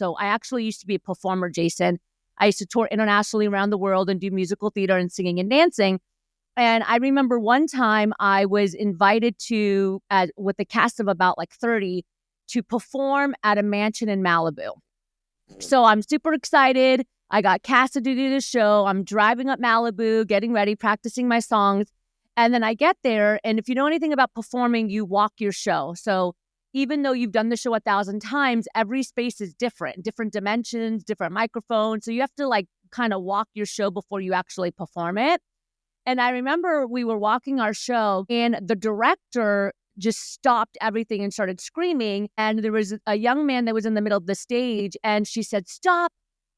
So I actually used to be a performer, Jason. I used to tour internationally around the world and do musical theater and singing and dancing. And I remember one time I was invited to, with a cast of about like 30, to perform at a mansion in Malibu. So I'm super excited. I got casted to do the show. I'm driving up Malibu, getting ready, practicing my songs. And then I get there. And if you know anything about performing, you walk your show. So even though you've done the show 1,000 times, every space is different dimensions, different microphones. So you have to like kind of walk your show before you actually perform it. And I remember we were walking our show and the director just stopped everything and started screaming. And there was a young man that was in the middle of the stage and she said, "Stop,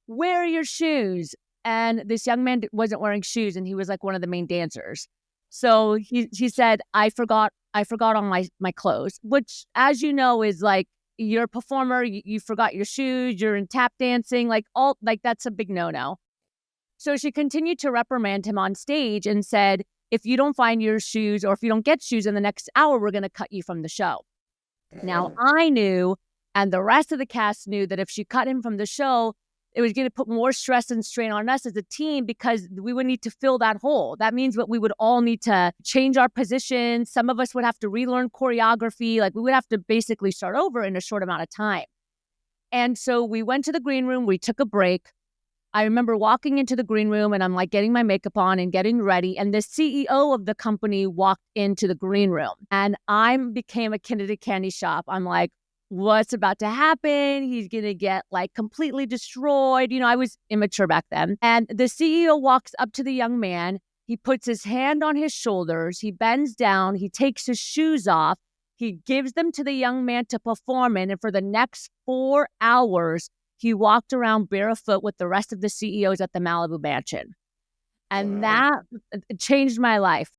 wear your shoes." And this young man wasn't wearing shoes and he was like one of the main dancers. So he said, I forgot on my clothes, which, as you know, is like, you're a performer, you forgot your shoes, you're in tap dancing, that's a big no-no. So she continued to reprimand him on stage and said, if you don't find your shoes or if you don't get shoes in the next hour, we're going to cut you from the show. Now, I knew, and the rest of the cast knew, that if she cut him from the show, it was going to put more stress and strain on us as a team because we would need to fill that hole. That means that we would all need to change our positions. Some of us would have to relearn choreography. Like, we would have to basically start over in a short amount of time. And so we went to the green room. We took a break. I remember walking into the green room and I'm like getting my makeup on and getting ready. And the CEO of the company walked into the green room and I became a kid at a candy shop. I'm like, what's about to happen? He's going to get like completely destroyed. You know, I was immature back then. And the CEO walks up to the young man. He puts his hand on his shoulders. He bends down. He takes his shoes off. He gives them to the young man to perform in. And for the next 4 hours, he walked around barefoot with the rest of the CEOs at the Malibu mansion. And that changed my life.